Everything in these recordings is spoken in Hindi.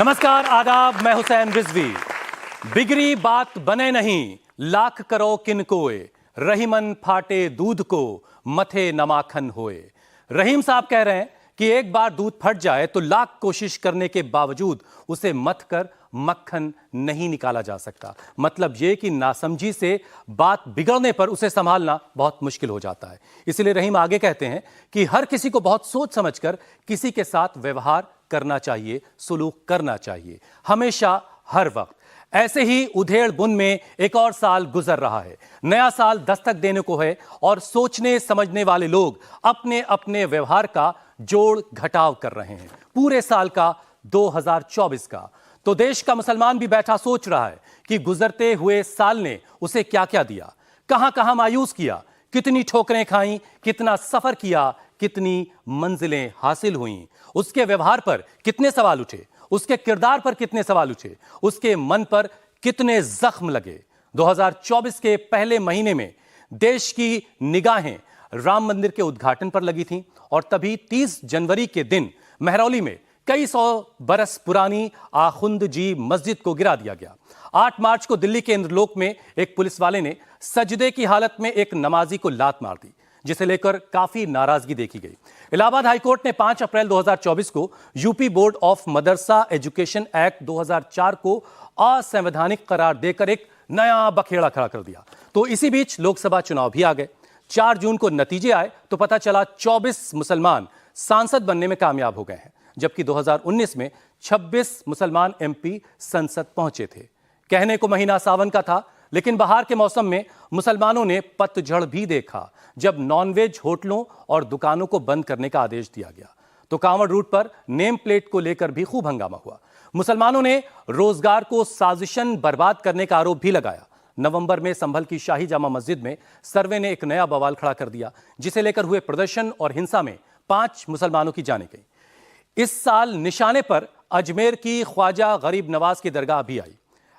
नमस्कार, आदाब। मैं हुसैन रिजवी। बिगड़ी बात बने नहीं, लाख करो किन कोए, रहीमन फाटे दूध को, मथे नमाखन होए। रहीम साहब कह रहे हैं कि एक बार दूध फट जाए तो लाख कोशिश करने के बावजूद उसे मथ कर मक्खन नहीं निकाला जा सकता। मतलब यह कि नासमझी से बात बिगड़ने पर उसे संभालना बहुत मुश्किल हो जाता है। इसलिए रहीम आगे कहते हैं कि हर किसी को बहुत सोच समझकर किसी के साथ व्यवहार करना चाहिए, सुलूक करना चाहिए, हमेशा, हर वक्त। ऐसे ही उधेड़ बुन में एक और साल गुजर रहा है। नया साल दस्तक देने को है और सोचने समझने वाले लोग अपने अपने व्यवहार का जोड़ घटाव कर रहे हैं, पूरे साल का, 2024 का। तो देश का मुसलमान भी बैठा सोच रहा है कि गुजरते हुए साल ने उसे क्या क्या दिया, कहां कहां मायूस किया, कितनी ठोकरें खाई, कितना सफर किया, कितनी मंजिलें हासिल हुईं, उसके व्यवहार पर कितने सवाल उठे, उसके किरदार पर कितने सवाल उठे, उसके मन पर कितने जख्म लगे। 2024 के पहले महीने में देश की निगाहें राम मंदिर के उद्घाटन पर लगी थीं और तभी 30 जनवरी के दिन महरौली में कई सौ बरस पुरानी आखुंद जी मस्जिद को गिरा दिया गया। 8 मार्च को दिल्ली के इंद्रलोक में एक पुलिस वाले ने सजदे की हालत में एक नमाजी को लात मार दी, जिसे लेकर काफी नाराजगी देखी गई। इलाहाबाद हाईकोर्ट ने 5 अप्रैल 2024 को UP board of Madrasa education act 2004 को असंवैधानिक करार देकर एक नया बखेड़ा खड़ा कर दिया। तो इसी बीच लोकसभा चुनाव भी आ गए। 4 जून को नतीजे आए तो पता चला 24 मुसलमान सांसद बनने में कामयाब हो गए हैं, जबकि 2019 में 26 मुसलमान एमपी संसद पहुंचे थे। कहने को महीना सावन का था, लेकिन बहार के मौसम में मुसलमानों ने पतझड़ भी देखा, जब नॉनवेज होटलों और दुकानों को बंद करने का आदेश दिया गया। तो कांवड़ रूट पर नेम प्लेट को लेकर भी खूब हंगामा हुआ। मुसलमानों ने रोजगार को साजिशन बर्बाद करने का आरोप भी लगाया। नवंबर में संभल की शाही जामा मस्जिद में सर्वे ने एक नया बवाल खड़ा कर दिया, जिसे लेकर हुए प्रदर्शन और हिंसा में 5 मुसलमानों की जानें गई। इस साल निशाने पर अजमेर की ख्वाजा गरीब नवाज की दरगाह भी आई।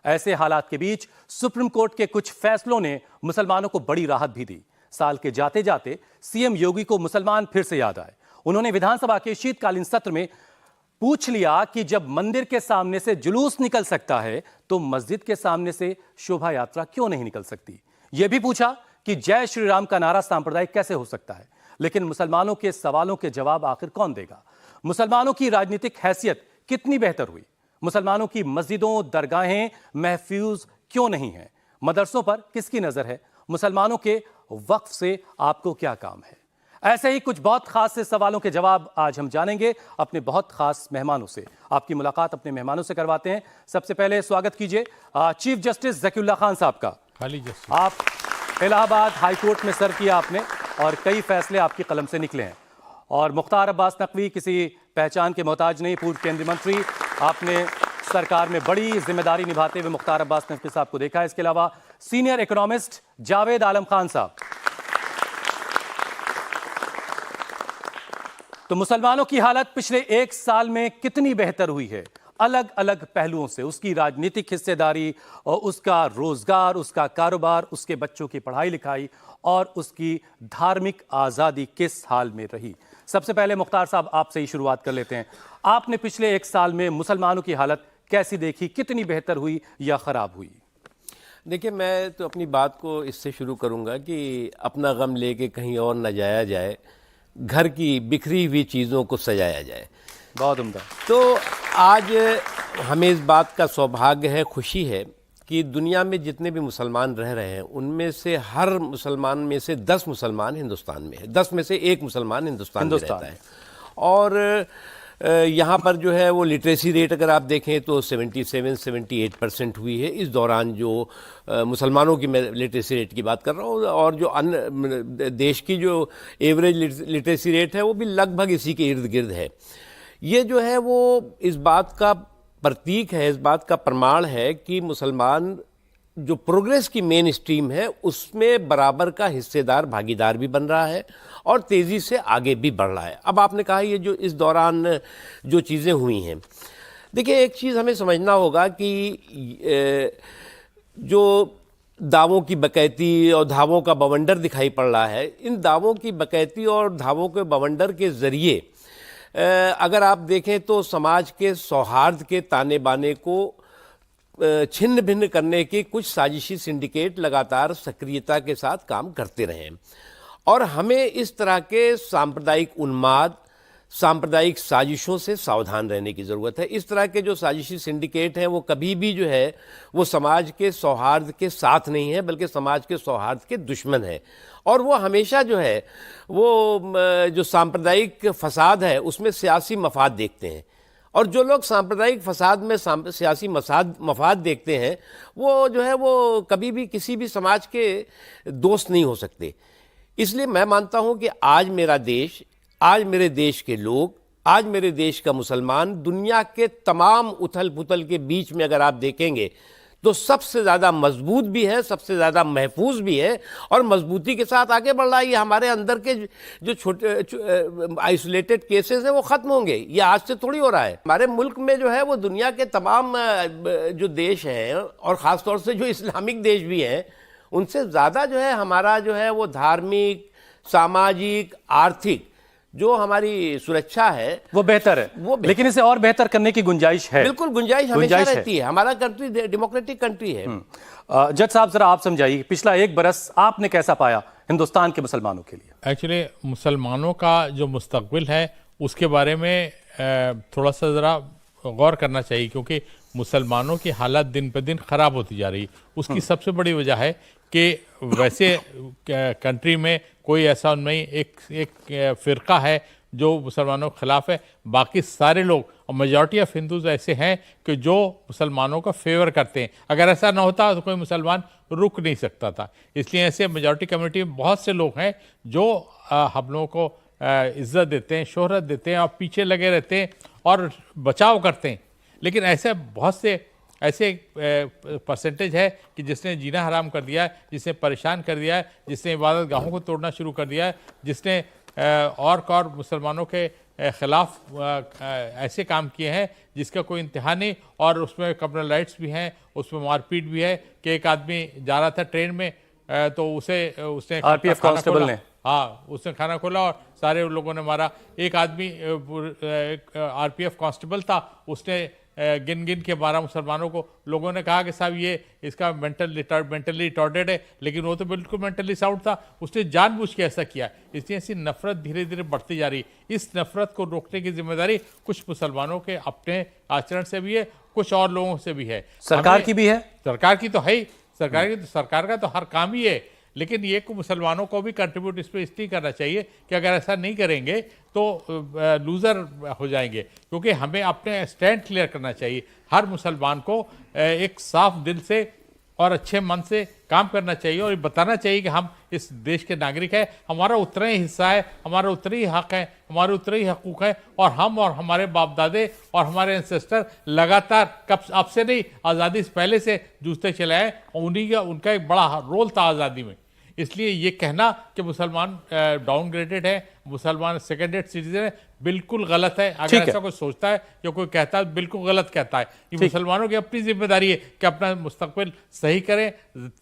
ऐसे हालात के बीच सुप्रीम कोर्ट के कुछ फैसलों ने मुसलमानों को बड़ी राहत भी दी। साल के जाते जाते सीएम योगी को मुसलमान फिर से याद आए। उन्होंने विधानसभा के शीतकालीन सत्र में पूछ लिया कि जब मंदिर के सामने से जुलूस निकल सकता है तो मस्जिद के सामने से शोभा यात्रा क्यों नहीं निकल सकती। यह भी पूछा कि जय श्री राम का नारा सांप्रदायिक कैसे हो सकता है। लेकिन मुसलमानों के सवालों के जवाब आखिर कौन देगा। मुसलमानों की राजनीतिक हैसियत कितनी बेहतर हुई। मुसलमानों की मस्जिदों, दरगाहें महफूज क्यों नहीं हैं। मदरसों पर किसकी नजर है। मुसलमानों के वक्फ से आपको क्या काम है। ऐसे ही कुछ बहुत खास से सवालों के जवाब आज हम जानेंगे अपने बहुत खास मेहमानों से। आपकी मुलाकात अपने मेहमानों से करवाते हैं। सबसे पहले स्वागत कीजिए चीफ जस्टिस ज़कीउल्लाह खान साहब का। खाली जस्टिस। आप इलाहाबाद हाई कोर्ट में सर किया आपने और कई फैसले आपकी कलम से निकले हैं। और मुख्तार अब्बास नकवी किसी पहचान के मोहताज नहीं, पूर्व केंद्रीय मंत्री। आपने सरकार में बड़ी जिम्मेदारी निभाते हुए मुख्तार अब्बास नकवी साहब को देखा है। इसके अलावा सीनियर इकोनॉमिस्ट जावेद आलम खान साहब। तो मुसलमानों की हालत पिछले 1 साल में कितनी बेहतर हुई है, अलग अलग पहलुओं से। उसकी राजनीतिक हिस्सेदारी और उसका रोजगार, उसका कारोबार, उसके बच्चों की पढ़ाई लिखाई और उसकी धार्मिक आजादी किस हाल में रही। सबसे पहले मुख्तार साहब आपसे ही शुरुआत कर लेते हैं। आपने पिछले 1 साल में मुसलमानों की हालत कैसी देखी, कितनी बेहतर हुई या खराब हुई। देखिए, मैं तो अपनी बात को इससे शुरू करूंगा कि अपना गम लेके कहीं और न जाया जाए, घर की बिखरी हुई चीज़ों को सजाया जाए। बहुत उम्दा। तो आज हमें इस बात का सौभाग्य है, खुशी है कि दुनिया में जितने भी मुसलमान रह रहे हैं उनमें से हर मुसलमान में से 10 मुसलमान हिंदुस्तान में है, 10 में से 1 मुसलमान हिंदुस्तान में रहता है। और यहाँ पर जो है वो लिटरेसी रेट अगर आप देखें तो 77-78% हुई है इस दौरान। जो मुसलमानों की मैं लिटरेसी रेट की बात कर रहा हूँ, और जो अन्य देश की जो एवरेज लिटरेसी रेट है वो भी लगभग इसी के इर्द गिर्द है। ये जो है वो इस बात का प्रतीक है, इस बात का प्रमाण है कि मुसलमान जो प्रोग्रेस की मेन स्ट्रीम है उसमें बराबर का हिस्सेदार, भागीदार भी बन रहा है और तेज़ी से आगे भी बढ़ रहा है। अब आपने कहा ये जो इस दौरान जो चीज़ें हुई हैं, देखिए एक चीज़ हमें समझना होगा कि जो दावों की बकैती और धावों का बवंडर दिखाई पड़ रहा है, इन दावों की बकैती और धावों के बवंडर के ज़रिए अगर आप देखें तो समाज के सौहार्द के ताने बाने को छिन्न भिन्न करने के कुछ साजिशी सिंडिकेट लगातार सक्रियता के साथ काम करते रहे हैं और हमें इस तरह के सांप्रदायिक उन्माद, सांप्रदायिक साजिशों से सावधान रहने की ज़रूरत है। इस तरह के जो साजिशी सिंडिकेट हैं वो कभी भी जो है वो समाज के सौहार्द के साथ नहीं है, बल्कि समाज के सौहार्द के दुश्मन है और वो हमेशा जो है वो जो सांप्रदायिक फसाद है उसमें सियासी मफाद देखते हैं और जो लोग सांप्रदायिक फसाद में सियासी मफाद देखते हैं वो जो है वो कभी भी किसी भी समाज के दोस्त नहीं हो सकते। इसलिए मैं मानता हूं कि आज मेरा देश, आज मेरे देश के लोग, आज मेरे देश का मुसलमान दुनिया के तमाम उथल पुथल के बीच में अगर आप देखेंगे तो सबसे ज़्यादा मजबूत भी है, सबसे ज़्यादा महफूज भी है और मजबूती के साथ आगे बढ़ रहा है। ये हमारे अंदर के जो छोटे आइसोलेटेड केसेस हैं वो ख़त्म होंगे, ये आज से थोड़ी हो रहा है। हमारे मुल्क में जो है वो दुनिया के तमाम जो देश हैं और ख़ास तौर से जो इस्लामिक देश भी हैं उनसे ज़्यादा जो है हमारा जो है वो धार्मिक, सामाजिक, आर्थिक जो हमारी सुरक्षा है वो बेहतर है, लेकिन इसे और बेहतर करने की गुंजाइश है। बिल्कुल गुंजाइश हमेशा रहती है। हमारा कंट्री डेमोक्रेटिक कंट्री है। जज साहब जरा आप समझाइए, पिछला एक बरस आपने कैसा पाया हिंदुस्तान के मुसलमानों के लिए? एक्चुअली मुसलमानों का जो मुस्तकबिल है उसके बारे में थोड़ा सा ज़रा गौर करना चाहिए, क्योंकि मुसलमानों की हालत दिन पर दिन ख़राब होती जा रही है। उसकी सबसे बड़ी वजह है कि वैसे कंट्री में कोई ऐसा उनमें एक फ़िरका है जो मुसलमानों के ख़िलाफ़ है, बाकी सारे लोग और मेजॉरिटी ऑफ हिंदूज़ ऐसे हैं कि जो मुसलमानों का फेवर करते हैं। अगर ऐसा ना होता तो कोई मुसलमान रुक नहीं सकता था। इसलिए ऐसे मेजॉरिटी कम्युनिटी में बहुत से लोग हैं जो हम लोगों को इज़्ज़त देते हैं, शोहरत देते हैं और पीछे लगे रहते हैं और बचाव करते हैं। लेकिन ऐसे बहुत से ऐसे परसेंटेज है कि जिसने जीना हराम कर दिया है, जिसने परेशान कर दिया है, जिसने इबादत गाहों को तोड़ना शुरू कर दिया है, जिसने और मुसलमानों के ख़िलाफ़ ऐसे काम किए हैं जिसका कोई इंतहा नहीं, और उसमें कम्युनल राइट्स भी हैं, उसमें मारपीट भी है कि एक आदमी जा रहा था ट्रेन में तो उसने आरपीएफ कांस्टेबल ने उसने खाना खोला और सारे लोगों ने मारा। एक आदमी आरपीएफ कांस्टेबल था, उसने गिन गिन के 12 मुसलमानों को। लोगों ने कहा कि साहब ये इसका मेंटली रिटार्डेड है, लेकिन वो तो बिल्कुल मेंटली साउंड था, उसने जानबूझ के ऐसा किया। इसलिए ऐसी नफरत धीरे धीरे बढ़ती जा रही। इस नफरत को रोकने की जिम्मेदारी कुछ मुसलमानों के अपने आचरण से भी है, कुछ और लोगों से भी है, सरकार की भी है। सरकार की तो है ही, सरकार का तो हर काम ही है, लेकिन ये को मुसलमानों को भी कंट्रीब्यूट इस पर इसलिए करना चाहिए कि अगर ऐसा नहीं करेंगे तो लूज़र हो जाएंगे। क्योंकि हमें अपने स्टैंड क्लियर करना चाहिए। हर मुसलमान को एक साफ दिल से और अच्छे मन से काम करना चाहिए और ये बताना चाहिए कि हम इस देश के नागरिक हैं, हमारा उतना ही हिस्सा है, हमारा उतने ही हक है, हमारे उतने ही हकूक़ है, और हम और हमारे बाप दादे और हमारे एंसेस्टर लगातार अब से नहीं, आज़ादी से पहले से जूझते चले आए और उनका एक बड़ा रोल था आज़ादी में। इसलिए ये कहना कि मुसलमान डाउनग्रेडेड है, मुसलमान सेकेंड रेट सिटीजन है, बिल्कुल गलत है। अगर ऐसा कोई सोचता है या कोई कहता है बिल्कुल गलत कहता है। ये मुसलमानों की अपनी जिम्मेदारी है कि अपना मुस्तकबिल सही करें,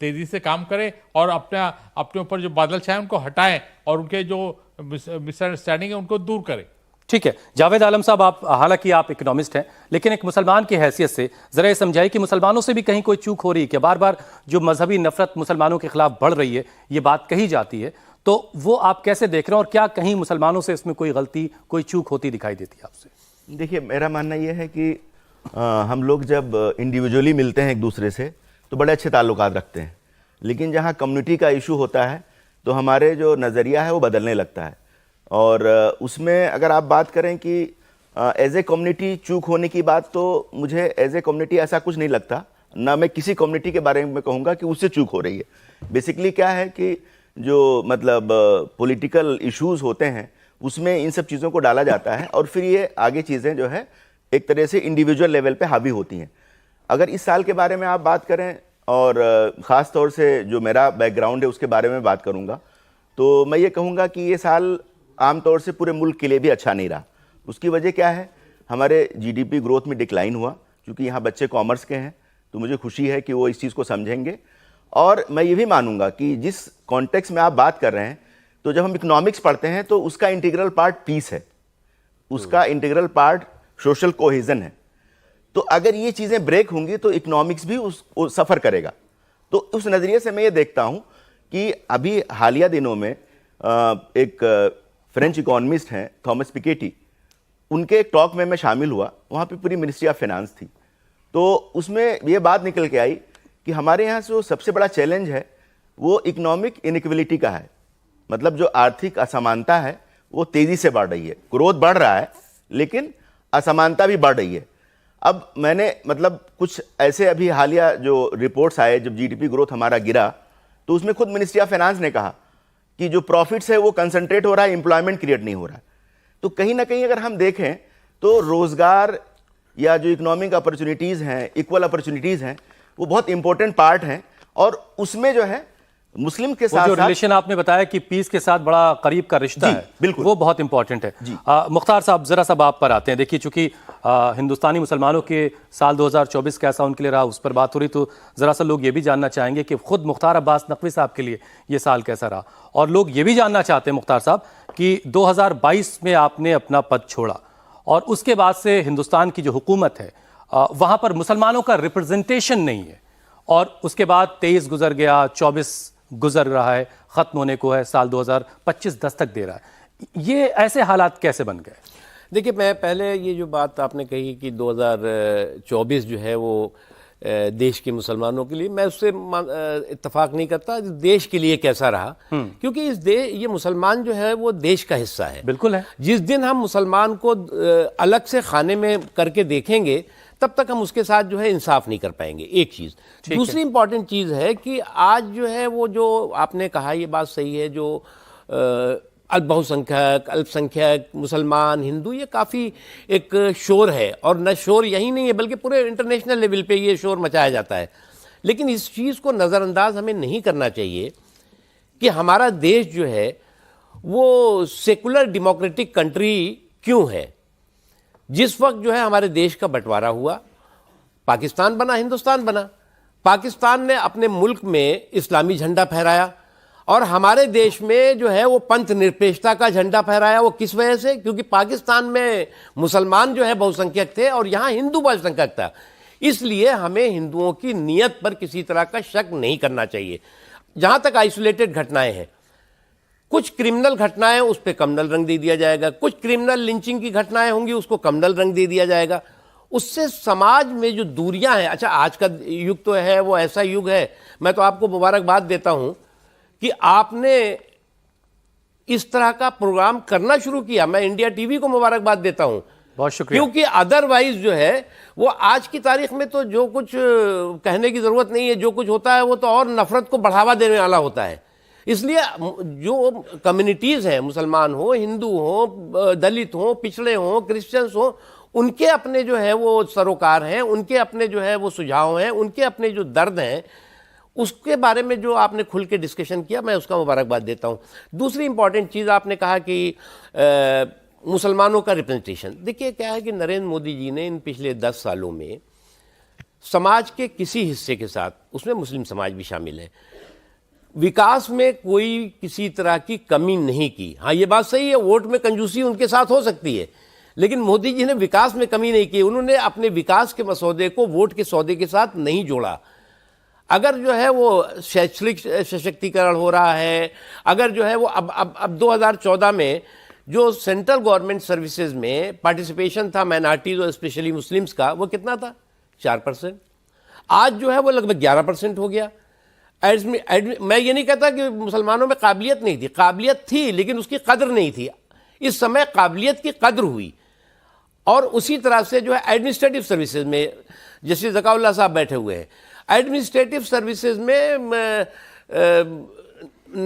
तेज़ी से काम करें और अपने ऊपर जो बादल छाए उनको हटाएं और उनके जो मिसअंडरस्टैंडिंग है उनको दूर करें। ठीक है जावेद आलम साहब, आप हालांकि आप इकोनॉमिस्ट हैं, लेकिन एक मुसलमान की हैसियत से जरा ये समझाइए कि मुसलमानों से भी कहीं कोई चूक हो रही है कि बार बार जो मजहबी नफरत मुसलमानों के खिलाफ बढ़ रही है, ये बात कही जाती है, तो वो आप कैसे देख रहे हैं और क्या कहीं मुसलमानों से इसमें कोई गलती, कोई चूक होती दिखाई देती है आपसे? देखिए, मेरा मानना यह है कि हम लोग जब इंडिविजुअली मिलते हैं एक दूसरे से तो बड़े अच्छे ताल्लुकात रखते हैं, लेकिन जहाँ कम्युनिटी का इशू होता है तो हमारे जो नज़रिया है वो बदलने लगता है। और उसमें अगर आप बात करें कि एज ए कम्युनिटी चूक होने की बात, तो मुझे एज ए कम्युनिटी ऐसा कुछ नहीं लगता, ना मैं किसी कम्युनिटी के बारे में कहूँगा कि उससे चूक हो रही है। बेसिकली क्या है कि जो मतलब पॉलिटिकल इश्यूज़ होते हैं उसमें इन सब चीज़ों को डाला जाता है और फिर ये आगे चीज़ें जो है एक तरह से इंडिविजुअल लेवल पे हावी होती हैं। अगर इस साल के बारे में आप बात करें और ख़ास तौर से जो मेरा बैकग्राउंड है उसके बारे में बात करूँगा, तो मैं ये कहूँगा कि ये साल आमतौर से पूरे मुल्क के लिए भी अच्छा नहीं रहा। उसकी वजह क्या है? हमारे जीडीपी ग्रोथ में डिक्लाइन हुआ, क्योंकि यहाँ बच्चे कॉमर्स के हैं, तो मुझे खुशी है कि वो इस चीज़ को समझेंगे। और मैं ये भी मानूंगा कि जिस कॉन्टेक्स्ट में आप बात कर रहे हैं, तो जब हम इकोनॉमिक्स पढ़ते हैं तो उसका इंटीग्रल पार्ट पीस है। उसका इंटीग्रल पार्ट सोशल कोहेजन है। तो अगर ये चीजें ब्रेक होंगी तो इकोनॉमिक्स भी सफर करेगा। तो उस नजरिए से मैं ये देखता हूं कि अभी हालिया दिनों में एक फ्रेंच इकोनॉमिस्ट हैं थॉमस पिकेटी, उनके एक टॉक में मैं शामिल हुआ, वहाँ पे पूरी मिनिस्ट्री ऑफ फाइनेंस थी। तो उसमें ये बात निकल के आई कि हमारे यहाँ जो सबसे बड़ा चैलेंज है वो इकोनॉमिक इनइक्वलिटी का है। मतलब जो आर्थिक असमानता है वो तेजी से बढ़ रही है, ग्रोथ बढ़ रहा है लेकिन असमानता भी बढ़ रही है। अब मैंने मतलब कुछ ऐसे अभी हालिया जो रिपोर्ट्स आए, जब जीडीपी ग्रोथ हमारा गिरा, तो उसमें खुद मिनिस्ट्री ऑफ फाइनेंस ने कहा कि जो प्रॉफिट्स है वो कंसंट्रेट हो रहा है, एम्प्लॉयमेंट क्रिएट नहीं हो रहा है। तो कहीं ना कहीं अगर हम देखें तो रोजगार या जो इकोनॉमिक अपॉर्चुनिटीज़ हैं, इक्वल अपॉर्चुनिटीज़ हैं, वो बहुत इंपॉर्टेंट पार्ट हैं। और उसमें जो है मुस्लिम के साथ जो रिलेशन आपने बताया कि पीस के साथ बड़ा करीब का रिश्ता है, बिल्कुल, वो बहुत इंपॉर्टेंट है। मुख्तार साहब, जरा सा आप पर आते हैं। देखिए, चूंकि हिंदुस्तानी मुसलमानों के साल 2024 कैसा उनके लिए रहा, उस पर बात हो रही, तो जरा सा लोग ये भी जानना चाहेंगे कि खुद मुख्तार अब्बास नकवी साहब के लिए ये साल कैसा रहा। और लोग ये भी जानना चाहते हैं मुख्तार साहब कि 2022 में आपने अपना पद छोड़ा और उसके बाद से हिंदुस्तान की जो हुकूमत है वहां पर मुसलमानों का रिप्रेजेंटेशन नहीं है, और उसके बाद 23 गुजर गया, 24 गुजर रहा है, खत्म होने को है, साल 2025 दस्तक दे रहा है। ये ऐसे हालात कैसे बन गए? देखिए, मैं पहले ये जो बात आपने कही कि 2024 जो है वो देश के मुसलमानों के लिए, मैं उससे इत्तेफाक नहीं करता। देश के लिए कैसा रहा, क्योंकि ये मुसलमान जो है वो देश का हिस्सा है। बिल्कुल है। जिस दिन हम मुसलमान को अलग से खाने में करके देखेंगे तब तक हम उसके साथ जो है इंसाफ नहीं कर पाएंगे, एक चीज़। दूसरी इंपॉर्टेंट चीज़ है कि आज जो है वो जो आपने कहा, ये बात सही है, जो बहुसंख्यक, अल्पसंख्यक, मुसलमान, हिंदू, ये काफ़ी एक शोर है। और न शोर यही नहीं है बल्कि पूरे इंटरनेशनल लेवल पे ये शोर मचाया जाता है। लेकिन इस चीज़ को नज़रअंदाज हमें नहीं करना चाहिए कि हमारा देश जो है वो सेकुलर डेमोक्रेटिक कंट्री क्यों है। जिस वक्त जो है हमारे देश का बंटवारा हुआ, पाकिस्तान बना, हिंदुस्तान बना, पाकिस्तान ने अपने मुल्क में इस्लामी झंडा फहराया और हमारे देश में जो है वो पंथ निरपेक्षता का झंडा फहराया। वो किस वजह से? क्योंकि पाकिस्तान में मुसलमान जो है बहुसंख्यक थे और यहाँ हिंदू बहुसंख्यक था। इसलिए हमें हिंदुओं की नीयत पर किसी तरह का शक नहीं करना चाहिए। जहाँ तक आइसोलेटेड घटनाएं हैं, कुछ क्रिमिनल घटनाएं, उस पर कम्युनल रंग दे दिया जाएगा। कुछ क्रिमिनल लिंचिंग की घटनाएं होंगी, उसको कम्युनल रंग दे दिया जाएगा। उससे समाज में जो दूरियां हैं, अच्छा आज का युग तो है वो ऐसा युग है, मैं तो आपको मुबारकबाद देता हूं कि आपने इस तरह का प्रोग्राम करना शुरू किया। मैं इंडिया टीवी को मुबारकबाद देता हूं, बहुत शुक्रिया। क्योंकि अदरवाइज जो है वो आज की तारीख में तो जो कुछ कहने की जरूरत नहीं है, जो कुछ होता है वो तो और नफरत को बढ़ावा देने वाला होता है। इसलिए जो कम्युनिटीज़ हैं, मुसलमान हो, हिंदू हो, दलित हो, पिछड़े हो, क्रिश्चियंस हो, उनके अपने जो है वो सरोकार हैं, उनके अपने जो है वो सुझाव हैं, उनके अपने जो दर्द हैं, उसके बारे में जो आपने खुल के डिस्कशन किया, मैं उसका मुबारकबाद देता हूँ। दूसरी इंपॉर्टेंट चीज़ आपने कहा कि मुसलमानों का रिप्रेजेंटेशन। देखिए क्या है कि नरेंद्र मोदी जी ने इन पिछले 10 सालों में समाज के किसी हिस्से के साथ, उसमें मुस्लिम समाज भी शामिल है, विकास में कोई किसी तरह की कमी नहीं की। हाँ, ये बात सही है, वोट में कंजूसी उनके साथ हो सकती है, लेकिन मोदी जी ने विकास में कमी नहीं की। उन्होंने अपने विकास के मसौदे को वोट के सौदे के साथ नहीं जोड़ा। अगर जो है वो शैक्षणिक सशक्तिकरण हो रहा है, अगर जो है वो अब 2014 में जो सेंट्रल गवर्नमेंट सर्विसेज में पार्टिसिपेशन था माइनॉरिटीज और स्पेशली मुस्लिम्स का, वो कितना था? 4%। आज जो है वो लगभग 11% हो गया। मैं ये नहीं कहता कि मुसलमानों में काबिलियत नहीं थी, काबिलियत थी, लेकिन उसकी कदर नहीं थी। इस समय काबिलियत की कदर हुई। और उसी तरह से जो है एडमिनिस्ट्रेटिव सर्विसेज में, जैसे ज़काउल्लाह साहब बैठे हुए हैं, एडमिनिस्ट्रेटिव सर्विसेज में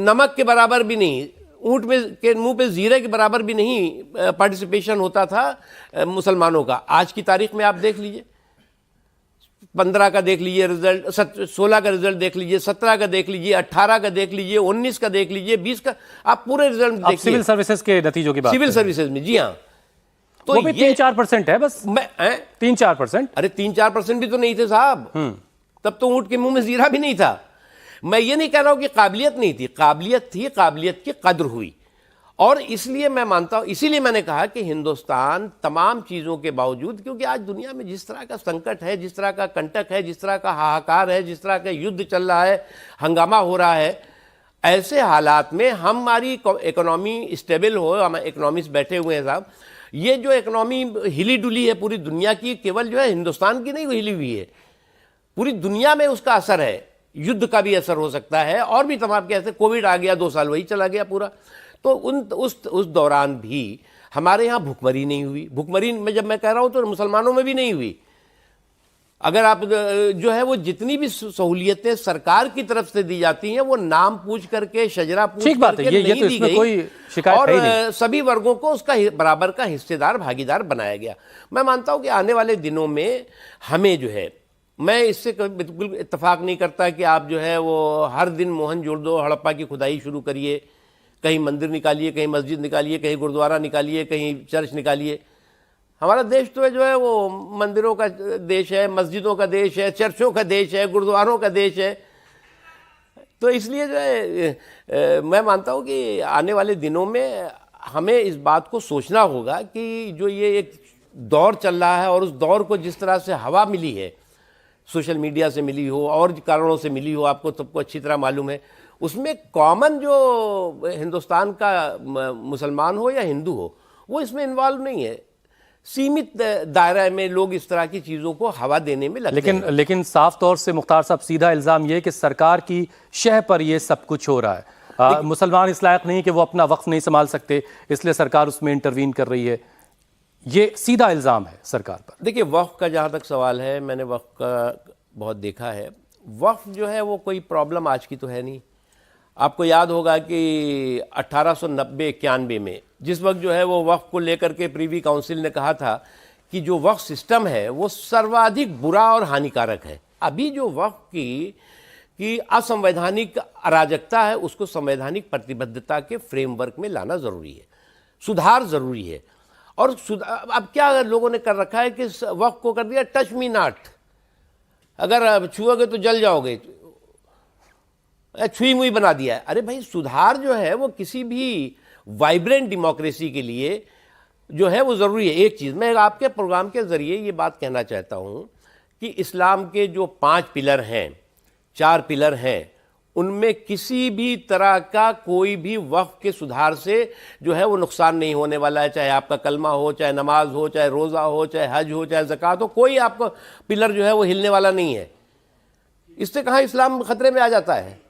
नमक के बराबर भी नहीं, ऊँट में के मुंह पे जीरे के बराबर भी नहीं पार्टिसिपेशन होता था मुसलमानों का। आज की तारीख में आप देख लीजिए, 15 का देख लीजिए रिजल्ट, 16 का रिजल्ट देख लीजिए, 17 का देख लीजिए, 18 का देख लीजिए, 19 का देख लीजिए, 20 का, आप पूरे रिजल्ट देखिए। सिविल सर्विसेज के नतीजों की बात, सिविल सर्विसेज में, जी हाँ, तो वो भी 3-4% है बस। 3-4%। अरे 3-4% भी तो नहीं थे साहब, तब तो ऊँट के मुंह में जीरा भी नहीं था। मैं ये नहीं कह रहा हूं कि काबिलियत नहीं थी, काबिलियत थी, काबिलियत की कद्र हुई। और इसलिए मैं मानता हूं, इसीलिए मैंने कहा कि हिंदुस्तान तमाम चीज़ों के बावजूद, क्योंकि आज दुनिया में जिस तरह का संकट है, जिस तरह का कंटक है, जिस तरह का हाहाकार है, जिस तरह का युद्ध चल रहा है, हंगामा हो रहा है, ऐसे हालात में हमारी इकोनॉमी स्टेबल हो, हम इकोनॉमिस्ट बैठे हुए हैं साहब, ये जो इकोनॉमी हिली डुली है पूरी दुनिया की, केवल जो है हिंदुस्तान की नहीं हिली हुई है, पूरी दुनिया में उसका असर है, युद्ध का भी असर हो सकता है, और भी तमाम के ऐसे, कोविड आ गया 2 साल वही चला गया पूरा। तो उस दौरान भी हमारे यहाँ भुखमरी नहीं हुई। भुखमरी में जब मैं कह रहा हूँ तो मुसलमानों में भी नहीं हुई। अगर आप जो है वो जितनी भी सहूलियतें सरकार की तरफ से दी जाती हैं वो नाम पूछ करके, शजरा पूछ ठीक बात है, करके ये नहीं तो दी इसमें गई, कोई शिकायत और है ही नहीं। सभी वर्गों को उसका बराबर का हिस्सेदार, भागीदार बनाया गया। मैं मानता हूँ कि आने वाले दिनों में हमें जो है, मैं इससे बिल्कुल इत्तेफाक नहीं करता कि आप जो है वो हर दिन मोहनजोदड़ो हड़प्पा की खुदाई शुरू करिए, कहीं मंदिर निकालिए, कहीं मस्जिद निकालिए, कहीं गुरुद्वारा निकालिए, कहीं चर्च निकालिए। हमारा देश तो जो है वो मंदिरों का देश है, मस्जिदों का देश है, चर्चों का देश है, गुरुद्वारों का देश है। तो इसलिए जो है मैं मानता हूँ कि आने वाले दिनों में हमें इस बात को सोचना होगा कि जो ये एक दौर चल रहा है और उस दौर को जिस तरह से हवा मिली है, सोशल मीडिया से मिली हो और कारणों से मिली हो, आपको सबको अच्छी तरह मालूम है, उसमें कॉमन जो हिंदुस्तान का मुसलमान हो या हिंदू हो वो इसमें इन्वॉल्व नहीं है। सीमित दायरे में लोग इस तरह की चीज़ों को हवा देने में लगते हैं। लेकिन साफ तौर से मुख्तार साहब सीधा इल्ज़ाम ये कि सरकार की शह पर ये सब कुछ हो रहा है। मुसलमान इस लायक नहीं कि वो अपना वक्फ नहीं संभाल सकते, इसलिए सरकार उसमें इंटरवीन कर रही है। ये सीधा इल्ज़ाम है सरकार पर। देखिए, वक्फ का जहाँ तक सवाल है, मैंने वक्फ का बहुत देखा है। वक्फ जो है वो कोई प्रॉब्लम आज की तो है नहीं। आपको याद होगा कि 1890-91 में जिस वक्त जो है वो वक्फ को लेकर के प्रीवी काउंसिल ने कहा था कि जो वक्फ सिस्टम है वो सर्वाधिक बुरा और हानिकारक है। अभी जो वक्फ की असंवैधानिक अराजकता है उसको संवैधानिक प्रतिबद्धता के फ्रेमवर्क में लाना ज़रूरी है, सुधार ज़रूरी है। और अब क्या लोगों ने कर रखा है कि वक्फ को कर दिया टच मी नॉट, अगर छुओगे तो जल जाओगे, छुई मुई बना दिया है। अरे भाई, सुधार जो है वो किसी भी वाइब्रेंट डेमोक्रेसी के लिए जो है वो ज़रूरी है। एक चीज़ मैं आपके प्रोग्राम के ज़रिए ये बात कहना चाहता हूँ कि इस्लाम के जो 5 पिलर हैं, 4 पिलर हैं, उनमें किसी भी तरह का कोई भी वक्फ के सुधार से जो है वो नुकसान नहीं होने वाला है। चाहे आपका कलमा हो, चाहे नमाज हो, चाहे रोज़ा हो, चाहे हज हो, चाहे ज़कात हो, कोई आपका पिलर जो है वो हिलने वाला नहीं है। इससे कहाँ इस्लाम खतरे में आ जाता है।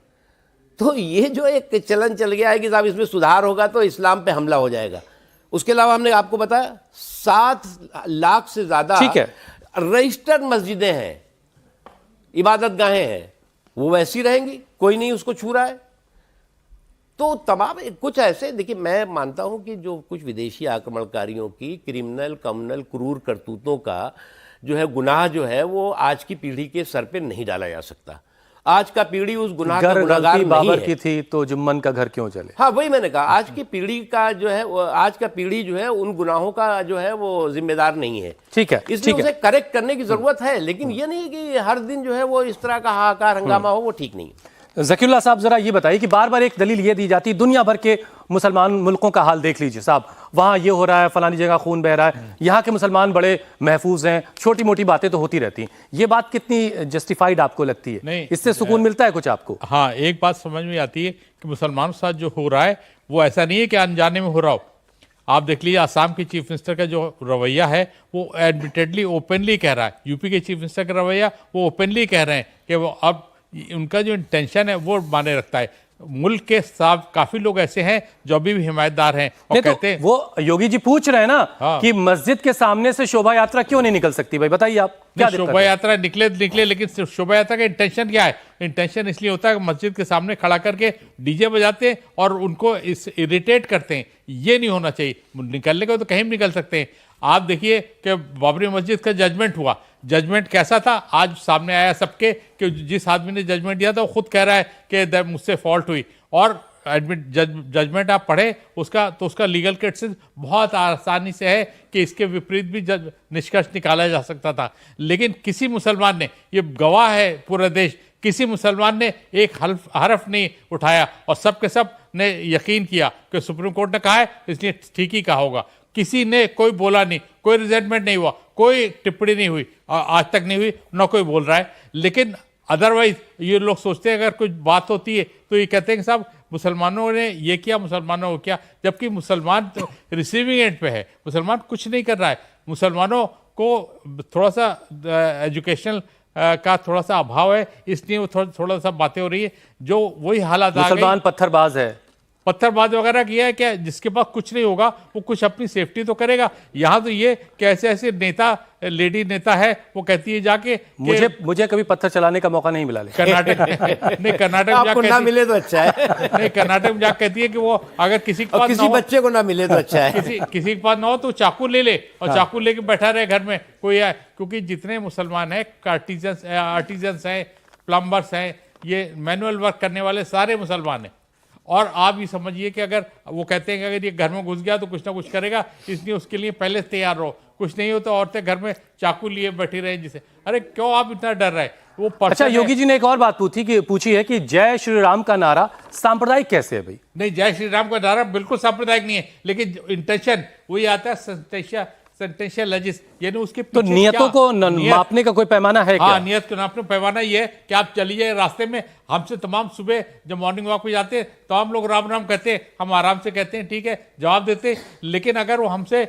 तो ये जो एक चलन चल गया है कि साहब इसमें सुधार होगा तो इस्लाम पे हमला हो जाएगा। उसके अलावा हमने आपको बताया 7 लाख से ज़्यादा रजिस्टर्ड मस्जिदें हैं, इबादत गाहें हैं, वो वैसी रहेंगी, कोई नहीं उसको छू रहा है। तो तमाम कुछ ऐसे, देखिए मैं मानता हूं कि जो कुछ विदेशी आक्रमणकारियों की क्रिमिनल कम्युनल क्रूर करतूतों का जो है गुनाह जो है वो आज की पीढ़ी के सर पे नहीं डाला जा सकता। आज का पीढ़ी उस गुनाह का गुनाहगार नहीं बाबर है। की थी तो जुम्मन का घर क्यों चले। हाँ, वही मैंने कहा, आज की पीढ़ी का जो है आज का पीढ़ी जो है उन गुनाहों का जो है वो जिम्मेदार नहीं है। ठीक है, इसलिए उसे करेक्ट करने की जरूरत है, लेकिन ये नहीं कि हर दिन जो है वो इस तरह का हाहाकार हंगामा हो, वो ठीक नहीं। ज़कीरुल्लाह साहब, जरा ये बताइए कि बार बार एक दलील ये दी जाती है, दुनिया भर के मुसलमान मुल्कों का हाल देख लीजिए साहब, वहाँ ये हो रहा है, फलानी जगह खून बह रहा है, यहाँ के मुसलमान बड़े महफूज हैं, छोटी मोटी बातें तो होती रहती हैं। ये बात कितनी जस्टिफाइड आपको लगती है? नहीं, इससे सुकून मिलता है कुछ आपको? हाँ, एक बात समझ में आती है कि मुसलमानों के साथ जो हो रहा है वो ऐसा नहीं है कि अनजाने में हो रहा हो। आप देख लीजिए, असम के चीफ मिनिस्टर का जो रवैया है वो एडमिटेडली ओपनली कह रहा है, यूपी के चीफ मिनिस्टर का रवैया वो ओपनली कह रहे हैं कि वो अब उनका जो इंटेंशन है वो माने रखता है। मुल्क के साथ काफी लोग ऐसे हैं जो अभी भी हिमायतदार हैं और कहते हैं, वो योगी जी पूछ रहे हैं ना कि मस्जिद के सामने से शोभा यात्रा क्यों नहीं निकल सकती? भाई बताइए आप क्या शोभा यात्रा निकले, लेकिन शोभा यात्रा का इंटेंशन क्या है? इंटेंशन इसलिए होता है कि मस्जिद के सामने खड़ा करके डीजे बजाते हैं और उनको इरिटेट करते हैं। ये नहीं होना चाहिए। निकलने को तो कहीं भी निकल सकते हैं। आप देखिए कि बाबरी मस्जिद का जजमेंट हुआ, जजमेंट कैसा था आज सामने आया सबके, कि जिस आदमी ने जजमेंट दिया था वो खुद कह रहा है कि मुझसे फॉल्ट हुई, और जजमेंट आप पढ़े उसका तो उसका लीगल केसेस बहुत आसानी से है कि इसके विपरीत भी निष्कर्ष निकाला जा सकता था। लेकिन किसी मुसलमान ने, ये गवाह है पूरा देश किसी मुसलमान ने एक हरफ नहीं उठाया और सब के सब ने यकीन किया कि सुप्रीम कोर्ट ने कहा है इसलिए ठीक ही कहा होगा। किसी ने कोई बोला नहीं, कोई रिजेंटमेंट नहीं हुआ, कोई टिप्पणी नहीं हुई, आज तक नहीं हुई, ना कोई बोल रहा है। लेकिन अदरवाइज ये लोग सोचते हैं अगर कुछ बात होती है तो ये कहते हैं कि साहब मुसलमानों ने ये किया, मुसलमानों को किया, जबकि मुसलमान तो रिसीविंग एंड पे है, मुसलमान कुछ नहीं कर रहा है। मुसलमानों को थोड़ा सा एजुकेशनल का थोड़ा सा अभाव है, इसलिए वो थोड़ा सा बातें हो रही है, जो वही हालात आ गई। मुसलमान पत्थरबाज है, पत्थरबाज वगैरह किया है क्या? जिसके पास कुछ नहीं होगा वो कुछ अपनी सेफ्टी तो करेगा। यहाँ तो ये कैसे ऐसे नेता, लेडी नेता है, वो कहती है जाके मुझे कभी पत्थर चलाने का मौका नहीं मिला। कर्नाटक नहीं, कर्नाटक में आपको ना मिले तो अच्छा है। नहीं, कर्नाटक में जाके कहती है कि वो अगर किसी के पास किसी बच्चे को ना मिले तो अच्छा है। किसी के पास ना हो तो चाकू ले ले और चाकू लेके बैठा रहे घर में, कोई है। क्योंकि जितने मुसलमान हैं, आर्टिजन्स हैं, प्लम्बर्स हैं, ये मैनुअल वर्क करने वाले सारे मुसलमान हैं। और आप ये समझिए कि अगर वो कहते हैं कि अगर ये घर में घुस गया तो कुछ ना कुछ करेगा, इसलिए उसके लिए पहले तैयार रहो। कुछ नहीं हो तो औरतें घर में चाकू लिए बैठी रहे जिसे। अरे क्यों आप इतना डर रहे? वो अच्छा, योगी जी ने एक और बात पूछी है कि जय श्री राम का नारा सांप्रदायिक कैसे है भाई? नहीं, जय श्री राम का नारा बिल्कुल सांप्रदायिक नहीं है, लेकिन इंटेंशन वही आता है सेंटेंशियलिस्ट, यानी उसके तो नियतों को मापने का कोई पैमाना है क्या? हाँ, नियत को नापने पैमाना ये है कि आप चलिए रास्ते में, हमसे तमाम सुबह जब मॉर्निंग वॉक पे जाते हैं तो हम लोग राम राम कहते हैं, हम आराम से कहते हैं, ठीक है, जवाब देते हैं। लेकिन अगर वो हमसे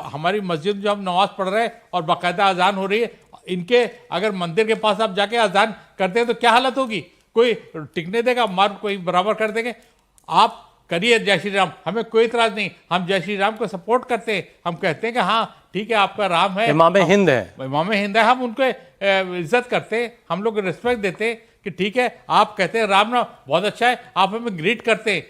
हमारी मस्जिद में जब हम नमाज पढ़ रहे हैं और बाकायदा अजान हो रही है, इनके अगर मंदिर के पास आप जाके अजान करते हैं तो क्या हालत होगी? कोई टिकने देगा? मार कोई बराबर कर देंगे? आप करिए जय श्री राम, हमें कोई इतराज नहीं, हम जय श्री राम को सपोर्ट करते हैं। हम कहते हैं कि हाँ ठीक है, आपका राम है, इमाम हिंद है, इमाम हिंद है, हम उनको इज्जत करते हैं, हम लोग रिस्पेक्ट देते हैं कि ठीक है, आप कहते हैं राम राम, बहुत अच्छा है, आप हमें ग्रीट करते हैं,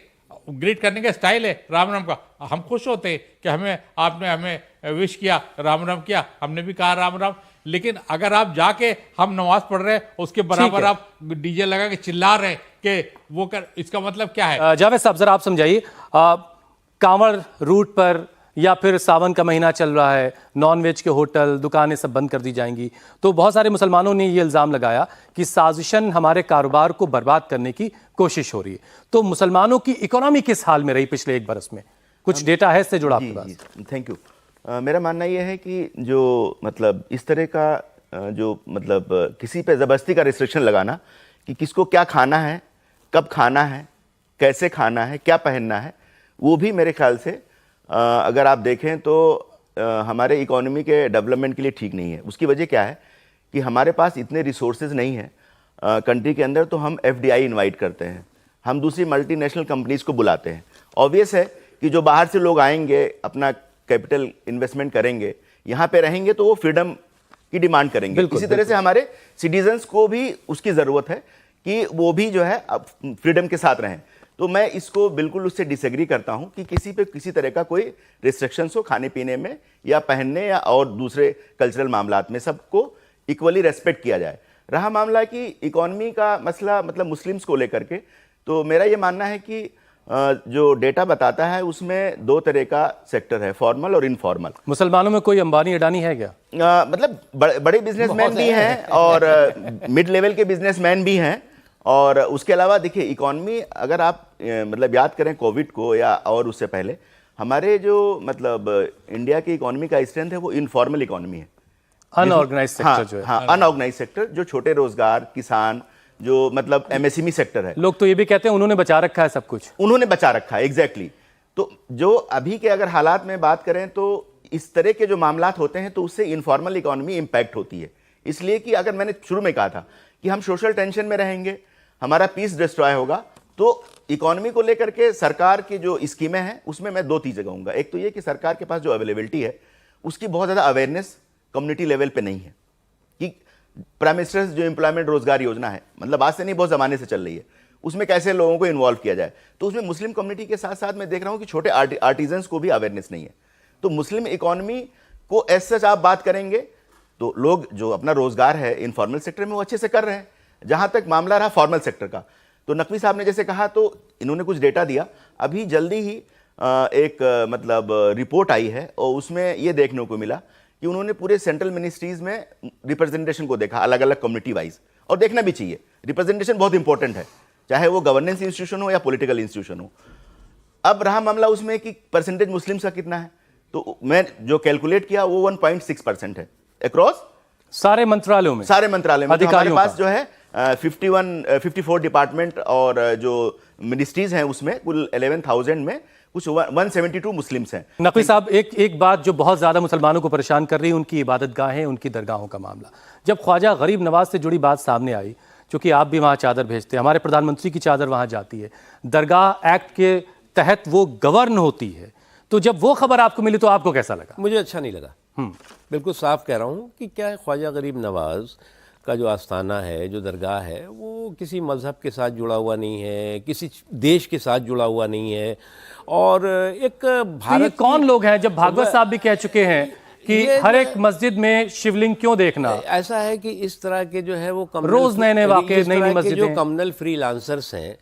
ग्रीट करने का स्टाइल है राम राम का, हम खुश होते हैं कि आपने हमें विश किया, राम राम किया, हमने भी कहा राम राम। लेकिन अगर आप जाके हम नमाज पढ़ रहे हैं उसके बराबर आप डीजे लगा के चिल्ला रहे हैं कि वो कर, इसका मतलब क्या है? जावेद साहब जरा आप समझाइए, कांवड़ रूट पर या फिर सावन का महीना चल रहा है, नॉनवेज के होटल, दुकानें सब बंद कर दी जाएंगी, तो बहुत सारे मुसलमानों ने ये इल्ज़ाम लगाया कि साजिशन हमारे कारोबार को बर्बाद करने की कोशिश हो रही है। तो मुसलमानों की इकोनॉमी किस हाल में रही पिछले एक बरस में? कुछ डेटा है इससे जुड़ा आपके पास? Thank you. मेरा मानना यह है कि जो मतलब इस तरह का जो मतलब किसी पे ज़बरदस्ती का रिस्ट्रिक्शन लगाना कि किसको क्या खाना है, कब खाना है, कैसे खाना है, क्या पहनना है, वो भी मेरे ख्याल से अगर आप देखें तो हमारे इकोनॉमी के डेवलपमेंट के लिए ठीक नहीं है। उसकी वजह क्या है कि हमारे पास इतने रिसोर्सेज नहीं हैं कंट्री के अंदर, तो हम FDI इनवाइट करते हैं, हम दूसरी मल्टीनेशनल कंपनीज को बुलाते हैं। ऑब्वियस है कि जो बाहर से लोग आएंगे, अपना कैपिटल इन्वेस्टमेंट करेंगे, यहाँ पे रहेंगे, तो वो फ्रीडम की डिमांड करेंगे। इसी तरह से हमारे सिटीजन्स को भी उसकी ज़रूरत है कि वो भी जो है फ्रीडम के साथ रहें। तो मैं इसको बिल्कुल उससे डिसएग्री करता हूं कि किसी पे किसी तरह का कोई रिस्ट्रिक्शंस हो खाने पीने में या पहनने या और दूसरे कल्चरल मामलात में, सबको इक्वली रेस्पेक्ट किया जाए। रहा मामला कि इकोनॉमी का मसला मतलब मुस्लिम्स को लेकर के, तो मेरा ये मानना है कि जो डेटा बताता है उसमें दो तरह का सेक्टर है, फॉर्मल और इनफॉर्मल। मुसलमानों में कोई अंबानी अडानी है क्या? मतलब बड़े बिजनेसमैन भी हैं और मिड लेवल के बिजनेसमैन भी हैं। और उसके अलावा देखिए, इकॉनमी अगर आप मतलब याद करें कोविड को या और उससे पहले, हमारे जो मतलब इंडिया की इकॉनमी का स्ट्रेंथ है वो इनफॉर्मल इकॉनमी है, अनऑर्गेनाइज्ड सेक्टर जो है। हाँ, अनऑर्गेनाइज्ड सेक्टर, जो छोटे रोजगार, किसान, जो मतलब MSME सेक्टर है। लोग तो ये भी कहते हैं उन्होंने बचा रखा है सब कुछ, उन्होंने बचा रखा है, एग्जैक्टली। तो जो अभी के अगर हालात में बात करें तो इस तरह के जो मामलात होते हैं तो उससे इनफॉर्मल इकॉनमी इंपैक्ट होती है। इसलिए कि अगर मैंने शुरू में कहा था कि हम सोशल टेंशन में रहेंगे, हमारा पीस डिस्ट्रॉय होगा, तो इकोनॉमी को लेकर के सरकार की जो स्कीमें हैं उसमें मैं दो चीज़ें कहूँगा। एक तो ये कि सरकार के पास जो अवेलेबिलिटी है उसकी बहुत ज़्यादा अवेयरनेस कम्युनिटी लेवल पे नहीं है कि प्राइम मिनिस्टर जो एम्प्लॉयमेंट रोजगार योजना है, मतलब आज से नहीं, बहुत ज़माने से चल रही है, उसमें कैसे लोगों को इन्वॉल्व किया जाए। तो उसमें मुस्लिम कम्युनिटी के साथ साथ मैं देख रहा हूँ कि छोटे आर्टिजन्स को भी अवेयरनेस नहीं है। तो मुस्लिम इकोनॉमी को एज सच आप बात करेंगे तो लोग जो अपना रोजगार है इनफॉर्मल सेक्टर में वो अच्छे से कर रहे हैं। जहां तक मामला रहा फॉर्मल सेक्टर का, तो नकवी साहब ने जैसे कहा, तो इन्होंने कुछ डेटा दिया, अभी जल्दी ही एक मतलब रिपोर्ट आई है और उसमें ये देखने को मिला कि उन्होंने पूरे सेंट्रल मिनिस्ट्रीज में रिप्रेजेंटेशन को देखा अलग अलग कम्युनिटी वाइज, और देखना भी चाहिए। रिप्रेजेंटेशन बहुत इंपॉर्टेंट है, चाहे वो गवर्नेंस इंस्टीट्यूशन हो या पॉलिटिकल इंस्टीट्यूशन हो। अब रहा मामला उसमें कि परसेंटेज मुस्लिम्स का कितना है, तो मैं जो कैलकुलेट किया वो 1.6% है अक्रॉस सारे मंत्रालयों में, सारे मंत्रालय में। अधिकारियों हमारे पास जो है 54 डिपार्टमेंट और जो मिनिस्ट्रीज हैं उसमें कुल 11,000 में कुछ 172 मुस्लिम्स हैं। नकवी साहब, एक बात जो बहुत ज्यादा मुसलमानों को परेशान कर रही है, उनकी इबादत गाहें, उनकी दरगाहों का मामला। जब ख्वाजा गरीब नवाज से जुड़ी बात सामने आई, क्योंकि आप भी वहां चादर भेजते हैं, हमारे प्रधानमंत्री की चादर वहां जाती है, दरगाह एक्ट के तहत वो गवर्न होती है, तो जब वो खबर आपको मिली तो आपको कैसा लगा? मुझे अच्छा नहीं लगा। बिल्कुल साफ कह रहा हूँ कि क्या है, ख्वाजा गरीब नवाज का जो आस्थाना है, जो दरगाह है, वो किसी मज़हब के साथ जुड़ा हुआ नहीं है, किसी देश के साथ जुड़ा हुआ नहीं है। और एक भारत, ये कौन लोग हैं? जब भागवत साहब भी कह चुके हैं कि हर एक मस्जिद में शिवलिंग क्यों देखना। ऐसा है कि इस तरह के जो है वो रोज नए वाक़े, नई मस्जिदें, जो कम्युनल फ्रीलांसर्स हैं,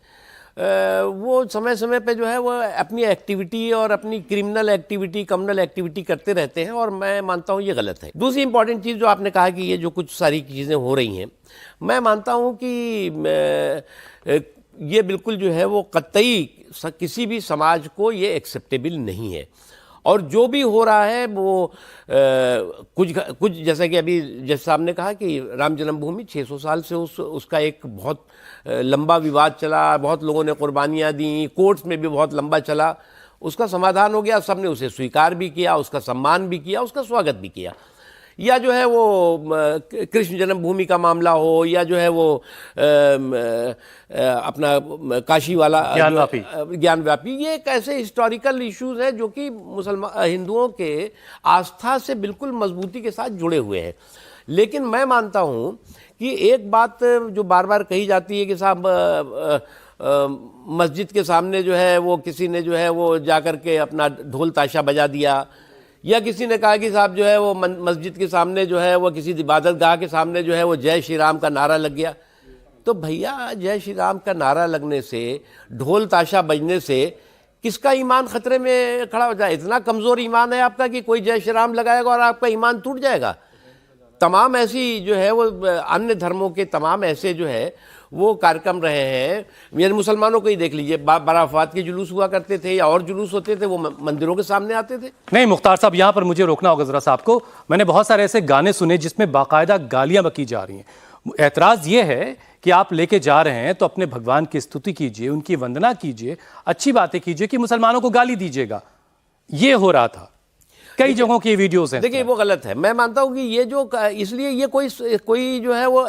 वो समय समय पे जो है वो अपनी एक्टिविटी और अपनी क्रिमिनल एक्टिविटी, कम्युनल एक्टिविटी करते रहते हैं, और मैं मानता हूँ ये गलत है। दूसरी इंपॉर्टेंट चीज़ जो आपने कहा कि ये जो कुछ सारी चीज़ें हो रही हैं, मैं मानता हूँ कि ये बिल्कुल जो है वो कतई किसी भी समाज को ये एक्सेप्टेबल नहीं है। और जो भी हो रहा है वो कुछ जैसा कि अभी जज साहब ने कहा कि राम जन्मभूमि 600 साल से उसका एक बहुत लंबा विवाद चला, बहुत लोगों ने कुर्बानियाँ दी, कोर्ट्स में भी बहुत लंबा चला, उसका समाधान हो गया, सबने उसे स्वीकार भी किया, उसका सम्मान भी किया, उसका स्वागत भी किया। या जो है वो कृष्ण जन्मभूमि का मामला हो, या जो है वो अपना काशी वाला ज्ञानव्यापी, ये एक ऐसे हिस्टोरिकल इश्यूज हैं जो कि हिंदुओं के आस्था से बिल्कुल मजबूती के साथ जुड़े हुए हैं। लेकिन मैं मानता हूँ कि एक बात जो बार बार कही जाती है कि साहब मस्जिद के सामने जो है वो किसी ने जो है वो जाकर के अपना ढोल ताशा बजा दिया, या किसी ने कहा कि साहब जो है वो मस्जिद के सामने जो है वो किसी इबादत गाह के सामने जो है वो जय श्री राम का नारा लग गया। तो भैया, जय श्री राम का नारा लगने से, ढोल ताशा बजने से किसका ईमान खतरे में खड़ा हो जाए? इतना कमज़ोर ईमान है आपका कि कोई जय श्री राम लगाएगा और आपका ईमान टूट जाएगा? तमाम ऐसी जो है वो अन्य धर्मों के तमाम ऐसे जो है वो कार्यक्रम रहे हैं। मेरे मुसलमानों को ही देख लीजिए, बराफात के जुलूस हुआ करते थे या और जुलूस होते थे, वो मंदिरों के सामने आते थे। नहीं मुख्तार साहब, यहाँ पर मुझे रोकना होगा जरा साहब को। मैंने बहुत सारे ऐसे गाने सुने जिसमें बाकायदा गालियां बकी जा रही हैं। एतराज़ ये है कि आप लेके जा रहे हैं तो अपने भगवान की स्तुति कीजिए, उनकी वंदना कीजिए, अच्छी बातें कीजिए, कि मुसलमानों को गाली दीजिएगा। ये हो रहा था, कई जगहों की वीडियोस हैं। देखिए वो गलत है। मैं मानता हूं कि ये जो, इसलिए ये कोई जो है वो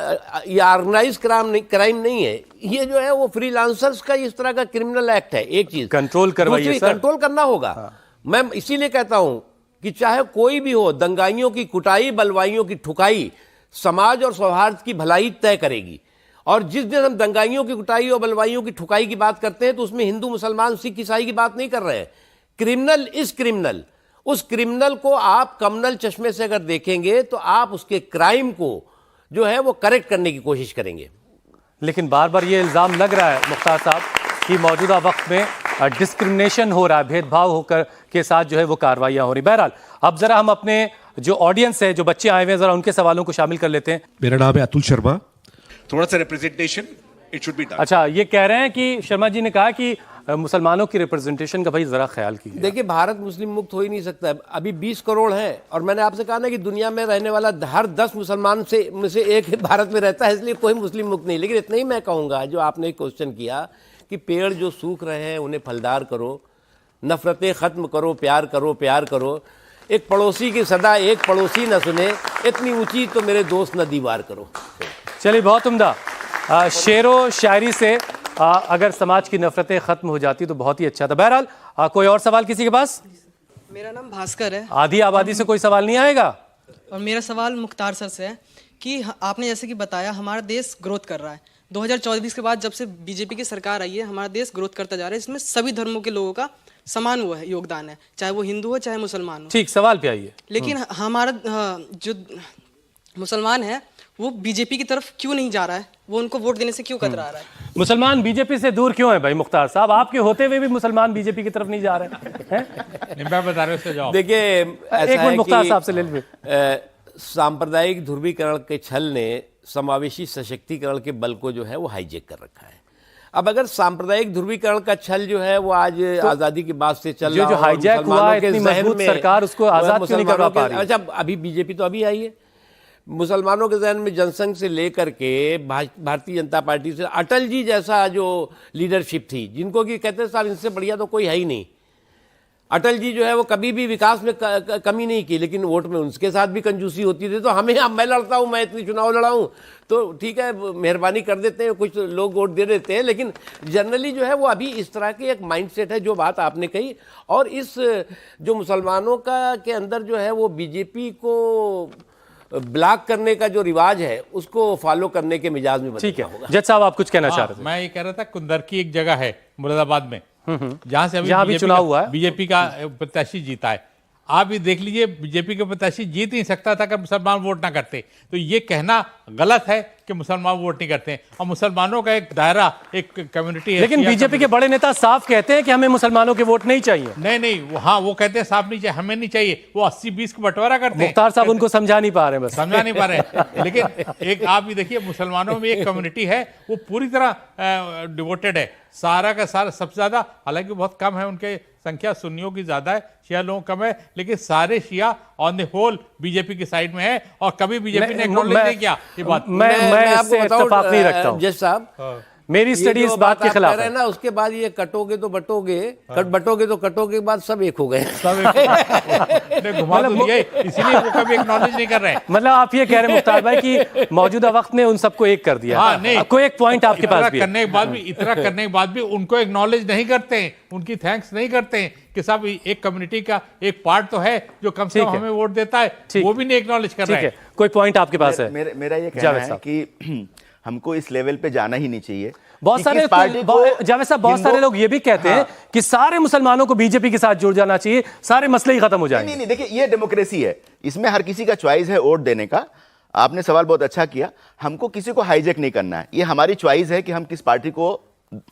ये ऑर्गेनाइज क्राइम नहीं है, ये जो है वो फ्रीलांसर्स का इस तरह का क्रिमिनल एक्ट है। एक चीज कंट्रोल करवाइए सर, कंट्रोल करना होगा। मैं इसीलिए कहता हूं कि चाहे कोई भी हो, दंगाइयों की कुटाई, बलवाइयों की ठुकाई समाज और सौहार्द की भलाई तय करेगी। और जिस दिन हम दंगाइयों की कुटाई और बलवाइयों की ठुकाई की बात करते हैं तो उसमें हिंदू, मुसलमान, सिख, ईसाई की बात नहीं कर रहे हैं। Criminal is criminal. उस क्रिमिनल को आप कम्युनल चश्मे से अगर देखेंगे तो आप उसके क्राइम को जो है वो करेक्ट करने की कोशिश करेंगे। लेकिन बार बार ये इल्ज़ाम लग रहा है मुख्तार साहब कि मौजूदा वक्त में डिस्क्रिमिनेशन हो रहा है, भेदभाव होकर के साथ जो है वो कार्रवाइयाँ हो रही। बहरहाल अब जरा हम अपने जो ऑडियंस है, जो बच्चे आए हुए हैं, जरा उनके सवालों को शामिल कर लेते हैं। मेरा नाम है अतुल शर्मा। थोड़ा सा representation it should be done. अच्छा, ये कह रहे हैं कि शर्मा जी ने कहा कि मुसलमानों की रिप्रेजेंटेशन का भाई जरा ख्याल कीजिए। देखिए, भारत मुस्लिम मुक्त हो ही नहीं सकता। अभी 20 करोड़ है, और मैंने आपसे कहा ना कि दुनिया में रहने वाला हर 10 मुसलमान में से एक भारत में रहता है, इसलिए कोई मुस्लिम मुक्त नहीं। लेकिन इतना ही मैं कहूँगा, जो आपने क्वेश्चन किया कि पेड़ जो सूख रहे हैं उन्हें फलदार करो, नफरतें ख़त्म करो, प्यार करो, प्यार करो। एक पड़ोसी की सदा एक पड़ोसी न सुने, इतनी ऊंची तो मेरे दोस्त न दीवार करो। चलिए, बहुत उम्दा। शेरो शायरी से अगर समाज की नफरतें खत्म हो जाती तो बहुत ही अच्छा था। बहरहाल कोई और सवाल किसी के पास? मेरा नाम भास्कर है। आधी आबादी से कोई सवाल नहीं आएगा? और मेरा सवाल मुख्तार सर से है कि आपने जैसे कि बताया हमारा देश ग्रोथ कर रहा है। 2024 के बाद जब से बीजेपी की सरकार आई है, हमारा देश ग्रोथ करता जा रहा है। इसमें सभी धर्मों के लोगों का समान हुआ है, योगदान है, चाहे वो हिंदू हो चाहे मुसलमान हो। ठीक, सवाल पे आइए। लेकिन हमारा जो मुसलमान है वो बीजेपी की तरफ क्यों नहीं जा रहा है? वो उनको वोट देने से क्यों कतरा रहा है? मुसलमान बीजेपी से दूर क्यों है भाई मुख्तार साहब? आपके होते हुए भी मुसलमान बीजेपी की तरफ नहीं जा रहे हैं? मैं बता रहा हूं, देखिए, एक मिनट मुख्तार साहब से ले लीजिए। सांप्रदायिक ध्रुवीकरण के छल ने समावेशी सशक्तिकरण के बल को जो है वो हाईजेक कर रखा है। अब अगर सांप्रदायिक ध्रुवीकरण का छल जो है वो आज आजादी के बाद से चल रहा जो है, हाईजैक हुआ, इतनी मजबूत सरकार उसको आजाद क्यों नहीं करवा पा रही? अच्छा, अभी बीजेपी तो अभी आई है। मुसलमानों के जहन में जनसंघ से लेकर के भारतीय जनता पार्टी से अटल जी जैसा जो लीडरशिप थी, जिनको कि कहते हैं साहब इनसे बढ़िया तो कोई है ही नहीं। अटल जी जो है वो कभी भी विकास में कमी नहीं की, लेकिन वोट में उनके साथ भी कंजूसी होती थी। तो हमें, अब मैं लड़ता हूँ, मैं इतनी चुनाव लड़ा हूँ, तो ठीक है मेहरबानी कर देते हैं, कुछ लोग वोट दे देते हैं, लेकिन जनरली जो है वो अभी इस तरह की एक माइंडसेट है, जो बात आपने कही। और इस जो मुसलमानों का के अंदर जो है वो बीजेपी को ब्लॉक करने का जो रिवाज है उसको फॉलो करने के मिजाज में ठीक बदलना होगा। है, जज साहब आप कुछ कहना चाह रहे थे? मैं ये कह रहा था, कुंदर की एक जगह है मुरादाबाद में, जहां से जहां भी चुनाव हुआ है, बीजेपी का प्रत्याशी जीता है। आप भी देख लीजिए, बीजेपी के प्रत्याशी जीत नहीं सकता था अगर मुसलमान वोट ना करते। तो ये कहना गलत है कि मुसलमान वोट नहीं करते हैं। और मुसलमानों का एक दायरा, एक कम्युनिटी है। लेकिन बीजेपी के बड़े नेता साफ कहते हैं कि हमें मुसलमानों के वोट नहीं चाहिए। नहीं, हाँ वो कहते हैं साफ नहीं चाहिए, हमें नहीं चाहिए। वो 80-20 का बंटवारा करते हैं। मुख्तार साहब उनको समझा नहीं पा रहे हैं, बस समझा नहीं पा रहे हैं। लेकिन एक आप भी देखिए, मुसलमानों में एक कम्युनिटी है वो पूरी तरह डिवोटेड है, सारा का सारा। सबसे ज्यादा, हालांकि बहुत कम है उनके संख्या, सुन्नियों की ज्यादा है, शिया लोगों कम है, लेकिन सारे शिया ऑन द होल बीजेपी की साइड में है। और कभी बीजेपी ने एक्नॉलेज नहीं किया ये बात। मैं इससे इत्तेफाक नहीं रखता हूं। जज साहब, मेरी स्टडी इस बात के खिलाफ है ना। उसके बाद ये कटोगे तो बटोगे, बटोगे तो कटोगे के बाद सब एक हो गए। घुमा तो दिया, इसीलिए वो कभी एक्नॉलेज नहीं कर रहे हैं। मतलब आप ये कह रहे हैं मुख्तार भाई कि मौजूदा वक्त ने उन सबको एक कर दिया। हाँ, नहीं, कोई एक पॉइंट आपके पास भी है। इतना करने के बाद भी उनको एक्नॉलेज नहीं करते हैं, उनकी थैंक्स नहीं करते हैं कि साहब एक कम्युनिटी का एक पार्ट तो है जो कम से कम हमें वोट देता है, वो भी नहीं एक्नॉलेज कर रहा है। कोई पॉइंट आपके पास है? मेरा ये कहना है कि हमको इस लेवल पे जाना ही नहीं चाहिए। बहुत सारे जावेद साहब, बहुत सारे लोग ये भी कहते हैं कि सारे मुसलमानों को बीजेपी के साथ जुड़ जाना चाहिए, सारे मसले ही खत्म हो जाएंगे। नहीं, देखिए ये डेमोक्रेसी है, इसमें हर किसी का चॉइस है वोट देने का। आपने सवाल बहुत अच्छा किया। हमको किसी को हाईजैक नहीं करना है, ये हमारी चॉइस है कि हम किस पार्टी को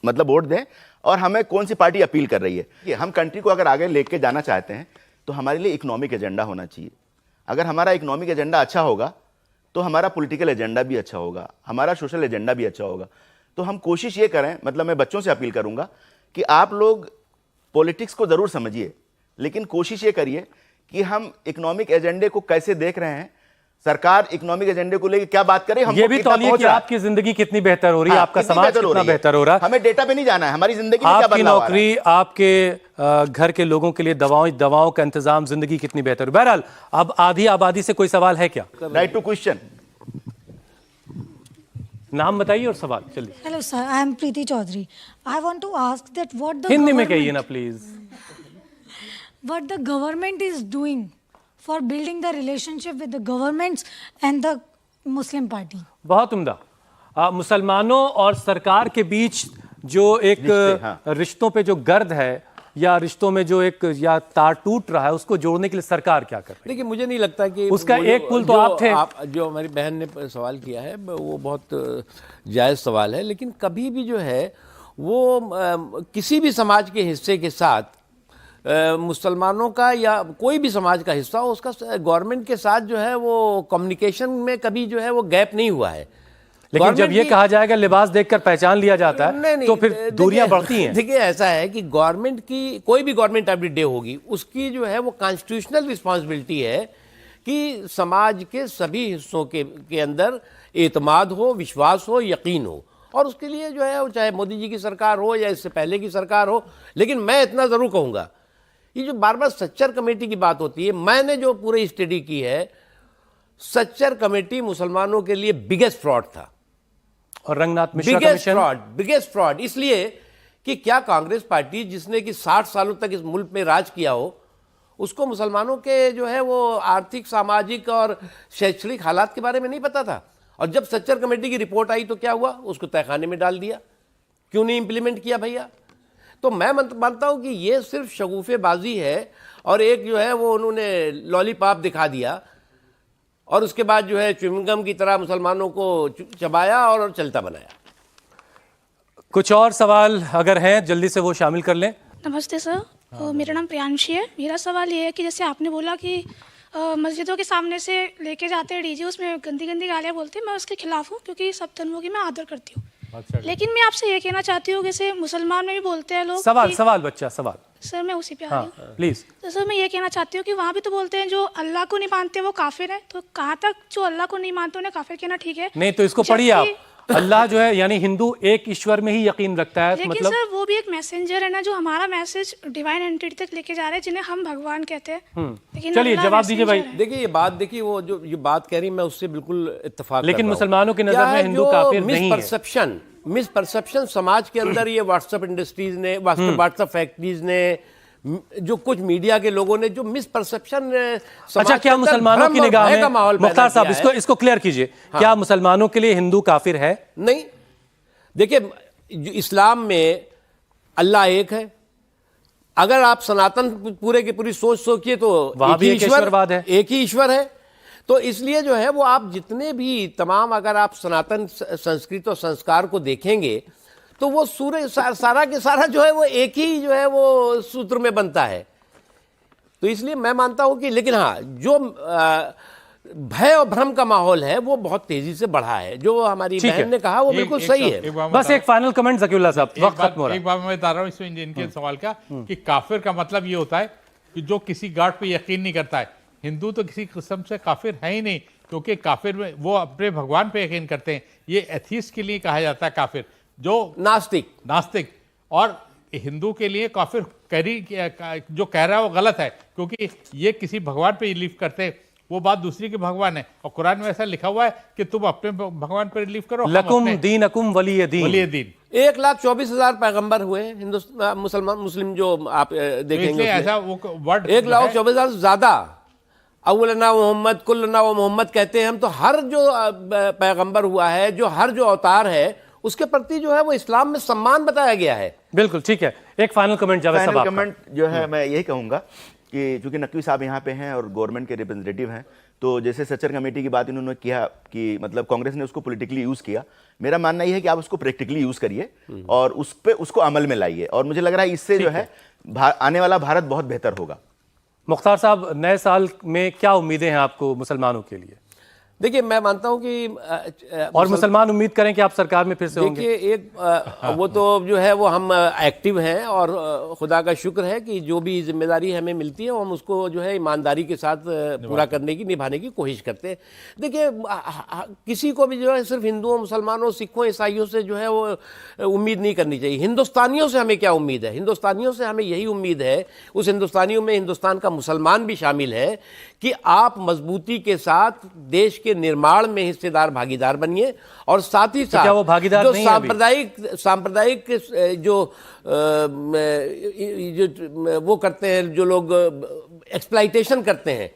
मतलब वोट दें और हमें कौन सी पार्टी अपील कर रही है। कि हम कंट्री को अगर आगे लेके जाना चाहते हैं तो हमारे लिए इकोनॉमिक एजेंडा होना चाहिए। अगर हमारा इकोनॉमिक एजेंडा अच्छा होगा तो हमारा पॉलिटिकल एजेंडा भी अच्छा होगा, हमारा सोशल एजेंडा भी अच्छा होगा। तो हम कोशिश ये करें, मतलब मैं बच्चों से अपील करूंगा कि आप लोग पॉलिटिक्स को जरूर समझिए, लेकिन कोशिश ये करिए कि हम इकोनॉमिक एजेंडे को कैसे देख रहे हैं, सरकार इकोनॉमिक एजेंडे को लेकर क्या बात करे, हम ये भी तौलिए कि आपकी जिंदगी कितनी बेहतर हो रही है, आपका समाज कितना बेहतर हो रहा है। हमें डेटा पे नहीं जाना है, हमारी जिंदगी में क्या आपकी बदलाव आ रहा है। नौकरी, आपके घर के लोगों के लिए दवाओं का इंतजाम, जिंदगी कितनी बेहतर। बहरहाल, अब आधी आबादी से कोई सवाल है क्या? Right to question. नाम बताइए और सवाल जल्दी। Hello sir, I am Preeti Chaudhary. I want to ask that Hindi में कहिए ना please. what the government is doing for building the relationship with the governments and the Muslim party. बहुत उम्दा। मुसलमानों और सरकार के बीच जो एक रिश्तों पे जो गर्द है या रिश्तों में जो एक या तार टूट रहा है, उसको जोड़ने के लिए सरकार क्या कर रही है? देखिए, मुझे नहीं लगता कि उसका एक पुल तो आप थे। जो हमारी बहन ने सवाल किया है वो बहुत जायज़ सवाल है, लेकिन कभी भी जो है वो किसी भी समाज के हिस्से के साथ मुसलमानों का या कोई भी समाज का हिस्सा हो, उसका गवर्नमेंट के साथ जो है वो कम्युनिकेशन में कभी जो है वो गैप नहीं हुआ है। लेकिन जब ये कहा जाएगा लिबास देखकर पहचान लिया जाता है, तो फिर दूरियां बढ़ती हैं। देखिए, ऐसा है कि गवर्नमेंट की, कोई भी गवर्नमेंट एवरी डे होगी, उसकी जो है वो कॉन्स्टिट्यूशनल रिस्पॉन्सिबिलिटी है कि समाज के सभी हिस्सों के अंदर एतमाद हो, विश्वास हो, यकीन हो। और उसके लिए जो है वो चाहे मोदी जी की सरकार हो या इससे पहले की सरकार हो। लेकिन मैं इतना ज़रूर कहूँगा, ये जो बार बार सच्चर कमेटी की बात होती है, मैंने जो पूरी स्टडी की है, सच्चर कमेटी मुसलमानों के लिए बिगेस्ट फ्रॉड था। और Ranganath Mishra commission biggest fraud इसलिए कि क्या कांग्रेस पार्टी जिसने कि 60 सालों तक इस मुल्क में राज किया हो, उसको मुसलमानों के जो है वो आर्थिक, सामाजिक और शैक्षणिक हालात के बारे में नहीं पता था। और जब सच्चर कमेटी की रिपोर्ट आई तो क्या हुआ, उसको तहखाने में डाल दिया। क्यों नहीं इंप्लीमेंट किया भैया? तो मैं मानता हूं कि ये सिर्फ शगुफेबाजी है और एक जो है वो उन्होंने लॉलीपॉप दिखा दिया और उसके बाद जो है च्युइंगम की तरह मुसलमानों को चबाया और चलता बनाया। कुछ और सवाल अगर हैं जल्दी से वो शामिल कर लें। नमस्ते सर, मेरा नाम प्रियांशी है। मेरा सवाल ये है कि जैसे आपने बोला कि मस्जिदों के सामने से लेके जाते हैं डीजे, उसमें गंदी गंदी गालियाँ बोलते हैं, मैं उसके खिलाफ हूँ क्योंकि सब धर्मों की मैं आदर करती हूँ। लेकिन मैं आपसे ये कहना चाहती हूँ, जैसे मुसलमान में भी बोलते हैं लोग सवाल सवाल बच्चा सवाल। सर मैं उसी पे आ रही हूँ। हाँ प्लीज। तो सर मैं ये कहना चाहती हूँ कि वहाँ भी तो बोलते हैं जो अल्लाह को नहीं मानते वो काफिर है, तो कहाँ तक जो अल्लाह को नहीं मानते उन्हें काफिर कहना ठीक है? नहीं तो इसको पढ़िए आप। अल्लाह जो है यानी हिंदू एक ईश्वर में ही यकीन रखता है, लेकिन मतलब सर वो भी एक मैसेंजर है ना, जो हमारा मैसेज डिवाइन एंटिटी तक लेके जा रहे हैं, जिन्हें हम भगवान कहते हैं। लेकिन चलिए अल्लाह जवाब दीजिए भाई। मैसेंजर है। देखिए ये बात, देखिए वो जो ये बात कह रही मैं उससे बिल्कुल इत्तेफाक लेकिन कर रहा हूं। मुसलमानों की नजर क्या में है हिंदू जो काफिर नहीं है। मिसपरसेप्शन समाज के अंदर ये व्हाट्सएप इंडस्ट्रीज ने, व्हाट्सएप फैक्ट्रीज ने, जो कुछ मीडिया के लोगों ने जो मिसपरसेप्शन, अच्छा क्या मुसलमानों की निगाह में, मुख्तार साहब इसको क्लियर कीजिए, क्या मुसलमानों के लिए हिंदू काफिर है? नहीं, देखिए इस्लाम में अल्लाह एक है। अगर आप सनातन पूरे की पूरी सोचिए तो वहां भी एक ईश्वरवाद है, एक ही ईश्वर है। तो इसलिए जो है वो आप जितने भी तमाम, अगर आप सनातन संस्कृति और संस्कार को देखेंगे तो वो सारा के सारा जो है वो एक ही जो है वो सूत्र में बनता है। तो इसलिए मैं मानता हूं कि, लेकिन हाँ जो भय और भ्रम का माहौल है वो बहुत तेजी से बढ़ा है। जो हमारी बहन ने कहा वो बिल्कुल सही है। बस एक फाइनल कमेंट ज़कीउल्लाह साहब, वक्त खत्म हो रहा है। एक बात मैं बता रहा हूँ इसमें इनके सवाल का, कि काफिर का मतलब ये होता है कि जो किसी गॉड पे यकीन नहीं करता है। हिंदू तो किसी किस्म से काफिर है ही नहीं, क्योंकि काफिर में वो अपने भगवान पे यकीन करते हैं। ये एथीस्ट के लिए कहा जाता है काफिर, जो नास्तिक। और हिंदू के लिए काफिर जो कह रहा है वो गलत है, क्योंकि ये किसी भगवान पे बिलीव करते हैं, वो बात दूसरी के भगवान है। और कुरान में ऐसा लिखा हुआ है कि तुम अपने भगवान पर बिलीव करो, लकुम दीनकुम वलिय दीन। 1,24,000 पैगंबर हुए हिंदुस्तान मुस्लिम जो आप देखेंगे, ऐसा वो वर्ड 1,24,000 से ज्यादा। अव्वलना मोहम्मद कुल्लना व मोहम्मद कहते हैं हम। तो हर जो पैगंबर हुआ है, जो हर जो अवतार है, उसके प्रति जो है वो इस्लाम में सम्मान बताया गया है। बिल्कुल ठीक है। एक फाइनल कमेंट जावेद साहब, फाइनल कमेंट जो है मैं यही कहूंगा कि चूंकि नकवी साहब यहाँ पे हैं और गवर्नमेंट के रिप्रेजेंटेटिव हैं, तो जैसे सच्चर कमेटी की बात इन्होंने किया कि मतलब कांग्रेस ने उसको पॉलिटिकली यूज किया, मेरा मानना यह है कि आप उसको प्रैक्टिकली यूज करिए और उस पे उसको अमल में लाइए, और मुझे लग रहा है इससे जो है आने वाला भारत बहुत बेहतर होगा। मुख्तार साहब, नए साल में क्या उम्मीदें हैं आपको मुसलमानों के लिए? देखिए मैं मानता हूं कि और मुसलमान उम्मीद करें कि आप सरकार में फिर से होंगे। देखिए एक वो तो जो है वो हम एक्टिव हैं, और खुदा का शुक्र है कि जो भी जिम्मेदारी हमें मिलती है हम उसको जो है ईमानदारी के साथ पूरा करने की, निभाने की कोशिश करते हैं। देखिए किसी को भी जो है सिर्फ हिंदुओं, मुसलमानों, सिखों, ईसाइयों से जो है वो उम्मीद नहीं करनी चाहिए। हिंदुस्तानियों से हमें क्या उम्मीद है? हिंदुस्तानियों से हमें यही उम्मीद है, उस हिंदुस्तानियों में हिंदुस्तान का मुसलमान भी शामिल है, कि आप मजबूती के साथ देश के निर्माण में हिस्सेदार, भागीदार बनिए। और साथ ही साथ वो भागीदार जो नहीं सांप्रदायिक जो वो करते हैं, जो लोग एक्सप्लाइटेशन करते हैं,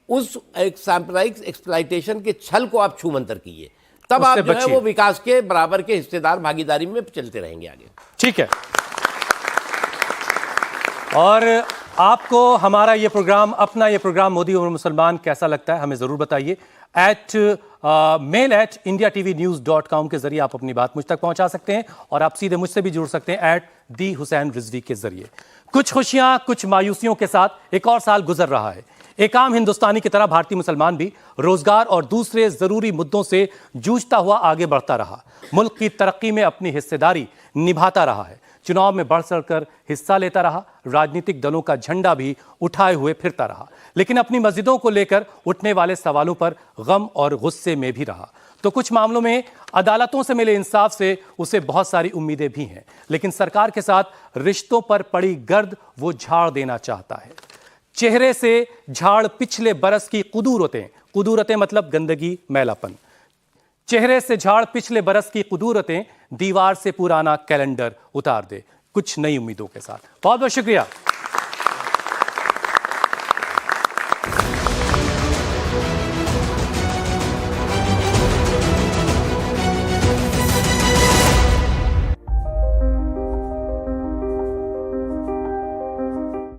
उस एक सांप्रदायिक एक्सप्लाइटेशन के छल को आप छूमंतर कीजिए, तब आप जो है वो विकास के बराबर के हिस्सेदार, भागीदारी में चलते रहेंगे आगे। ठीक है। और आपको हमारा ये प्रोग्राम, अपना ये प्रोग्राम मोदी और मुसलमान कैसा लगता है हमें ज़रूर बताइए। mail@indiatv.news.com के जरिए आप अपनी बात मुझ तक पहुंचा सकते हैं, और आप सीधे मुझसे भी जुड़ सकते हैं @D हुसैन रिजवी के जरिए। कुछ खुशियां, कुछ मायूसियों के साथ एक और साल गुजर रहा है। एक आम हिंदुस्तानी की तरह भारतीय मुसलमान भी रोजगार और दूसरे जरूरी मुद्दों से जूझता हुआ आगे बढ़ता रहा, मुल्क की तरक्की में अपनी हिस्सेदारी निभाता रहा है, चुनाव में बढ़ चढ़कर हिस्सा लेता रहा, राजनीतिक दलों का झंडा भी उठाए हुए फिरता रहा, लेकिन अपनी मस्जिदों को लेकर उठने वाले सवालों पर गम और गुस्से में भी रहा। तो कुछ मामलों में अदालतों से मिले इंसाफ से उसे बहुत सारी उम्मीदें भी हैं, लेकिन सरकार के साथ रिश्तों पर पड़ी गर्द वो झाड़ देना चाहता है। चेहरे से झाड़ पिछले बरस की कुदूरतें मतलब गंदगी, मैलापन। चेहरे से झाड़ पिछले बरस की कुदूरतें, दीवार से पुराना कैलेंडर उतार दे, कुछ नई उम्मीदों के साथ। बहुत बहुत शुक्रिया।